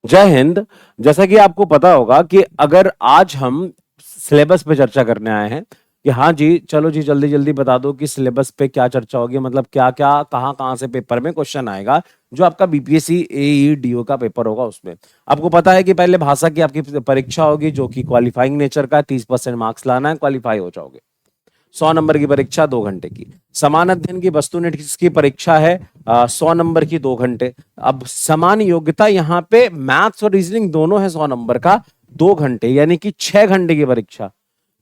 जय हिंद। जैसा कि आपको पता होगा कि अगर आज हम सिलेबस पे चर्चा करने आए हैं कि हाँ जी, चलो जी जल्दी जल्दी बता दो कि सिलेबस पे क्या चर्चा होगी, मतलब क्या क्या कहाँ कहाँ से पेपर में क्वेश्चन आएगा। जो आपका बीपीएससी एई डीओ का पेपर होगा उसमें आपको पता है कि पहले भाषा की आपकी परीक्षा होगी जो कि क्वालिफाइंग नेचर का 30% मार्क्स लाना है, क्वालिफाई हो जाओगे। 100 नंबर की परीक्षा 2 घंटे की। समान अध्ययन की वस्तुनिष्ठ की परीक्षा है 100 नंबर की 2 घंटे। अब समान योग्यता यहाँ पे मैथ्स और रीजनिंग दोनों है 100 नंबर का 2 घंटे, यानी कि 6 घंटे की परीक्षा।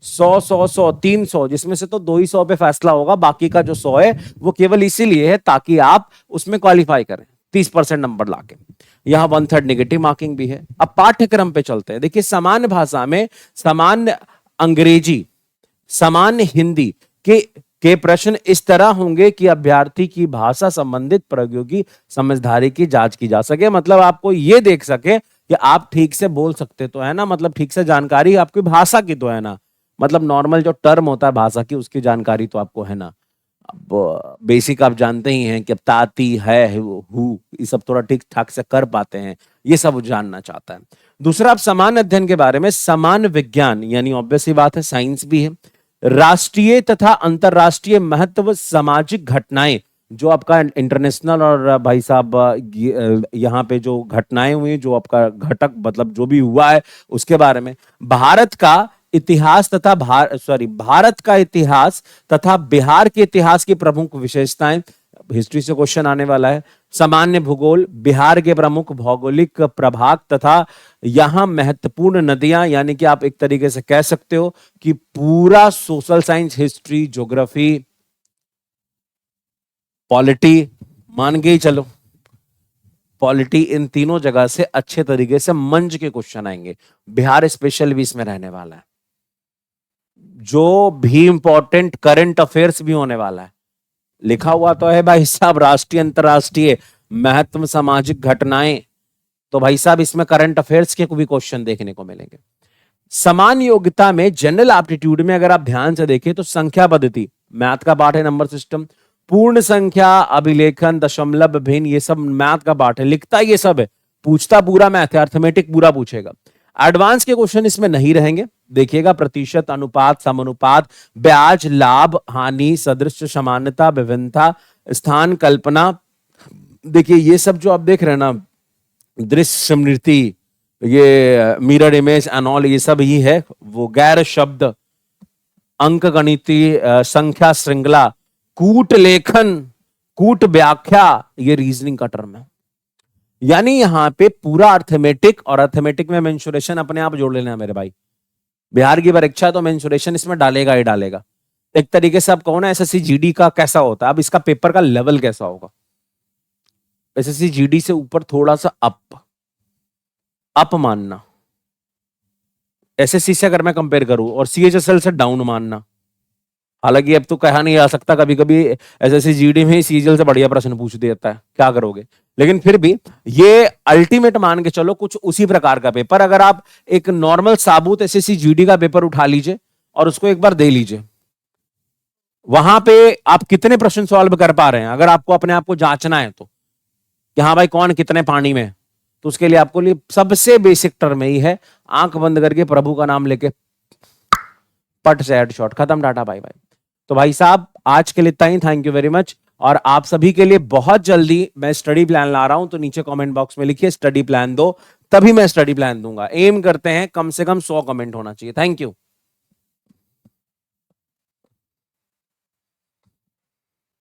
100 100 100 300, जिसमें से तो 2 ही 100 पे फैसला होगा, बाकी का जो 100 है वो केवल इसीलिए है ताकि आप उसमें क्वालिफाई करें 30% नंबर लाके। यहाँ 1/3 नेगेटिव मार्किंग भी है। अब पाठ्यक्रम पे चलते हैं। देखिए, सामान्य भाषा में सामान्य अंग्रेजी, सामान्य हिंदी के प्रश्न इस तरह होंगे कि अभ्यर्थी की भाषा संबंधित प्रयोगी समझदारी की जांच की जा सके। मतलब आपको ये देख सके कि आप ठीक से बोल सकते तो है ना, मतलब ठीक से जानकारी आपकी भाषा की तो है ना, मतलब नॉर्मल जो टर्म होता है भाषा की उसकी जानकारी तो आपको है ना। अब बेसिक आप जानते ही हैं कि अब ताती है हु ये सब थोड़ा ठीक ठाक से कर पाते हैं, ये सब जानना चाहता है। दूसरा, आप समान अध्ययन के बारे में, समान विज्ञान यानी ऑब्वियस ही बात है साइंस भी है, राष्ट्रीय तथा अंतरराष्ट्रीय महत्व सामाजिक घटनाएं, जो आपका इंटरनेशनल और भाई साहब यहाँ पे जो घटनाएं हुई, जो आपका घटक मतलब जो भी हुआ है उसके बारे में, भारत का इतिहास तथा भारत का इतिहास तथा बिहार के इतिहास की प्रमुख विशेषताएं, हिस्ट्री से क्वेश्चन आने वाला है। सामान्य भूगोल, बिहार के प्रमुख भौगोलिक प्रभाग तथा यहां महत्वपूर्ण नदियां, यानी कि आप एक तरीके से कह सकते हो कि पूरा social science, history, geography, polity, मान के ही चलो पॉलिटी, इन तीनों जगह से अच्छे तरीके से मंच के क्वेश्चन आएंगे। बिहार स्पेशल भी इसमें रहने वाला है, जो भी इंपॉर्टेंट करंट अफेयर्स भी होने वाला है। लिखा हुआ तो है भाई साहब राष्ट्रीय अंतरराष्ट्रीय महत्व सामाजिक घटनाएं, तो भाई साहब इसमें करंट अफेयर्स के भी क्वेश्चन देखने को मिलेंगे। समान योग्यता में जनरल एप्टीट्यूड में अगर आप ध्यान से देखें तो संख्या पद्धति, मैथ का पार्ट है, नंबर सिस्टम, पूर्ण संख्या, अभिलेखन, दशमलव, भिन्न, ये सब मैथ का पार्ट है। लिखता ये सब है, पूछता पूरा मैथ है, अर्थमेटिक पूरा पूछेगा। एडवांस के क्वेश्चन इसमें नहीं रहेंगे। देखिएगा, प्रतिशत, अनुपात, समानुपात, ब्याज, लाभ, हानि, सदृश, समानता, विभिन्नता, स्थान कल्पना, देखिए ये सब जो आप देख रहे हैं ना, दृश्य स्मृति, ये मिरर इमेज एंड ऑल, ये सब ही है। वो गैर शब्द, अंक गणितीय, संख्या श्रृंखला, कूट लेखन, कूट व्याख्या, ये रीजनिंग का टर्म है। यानी यहां पे पूरा अर्थमेटिक, और अर्थमेटिक में मेंसुरेशन अपने आप जोड़ लेना है मेरे भाई। बिहार की परीक्षा तो मेंसुरेशन इसमें डालेगा ही डालेगा। एक तरीके से आप कहो ना एसएससी जीडी का कैसा होता है, अब इसका पेपर का लेवल कैसा होगा। एसएससी जीडी से ऊपर थोड़ा सा अप मानना, एसएससी से अगर मैं कंपेयर करूं, और सीएचएसएल से डाउन मानना। हालांकि अब तो कहा नहीं जा सकता, कभी कभी एसएससी जीडी में सीजीएल से बढ़िया प्रश्न पूछ देता है, क्या करोगे। लेकिन फिर भी ये अल्टीमेट मान के चलो कुछ उसी प्रकार का पेपर। अगर आप एक नॉर्मल साबुत एसएससी जीडी का पेपर उठा लीजिए और उसको एक बार दे लीजिए, वहां पे आप कितने प्रश्न सॉल्व कर पा रहे हैं, अगर आपको अपने आप को जांचना है तो कि हाँ भाई कौन कितने पानी में, तो उसके लिए आपको लिए सबसे बेसिक टर्म ही है, आंख बंद करके प्रभु का नाम लेके पट से हेडशॉट, खत्म, टाटा बाय बाय। तो भाई साहब आज के लिए इतना ही, थैंक यू वेरी मच। और आप सभी के लिए बहुत जल्दी मैं स्टडी प्लान ला रहा हूं, तो नीचे कमेंट बॉक्स में लिखिए स्टडी प्लान दो, तभी मैं स्टडी प्लान दूंगा। एम करते हैं कम से कम 100 कमेंट होना चाहिए। Thank you.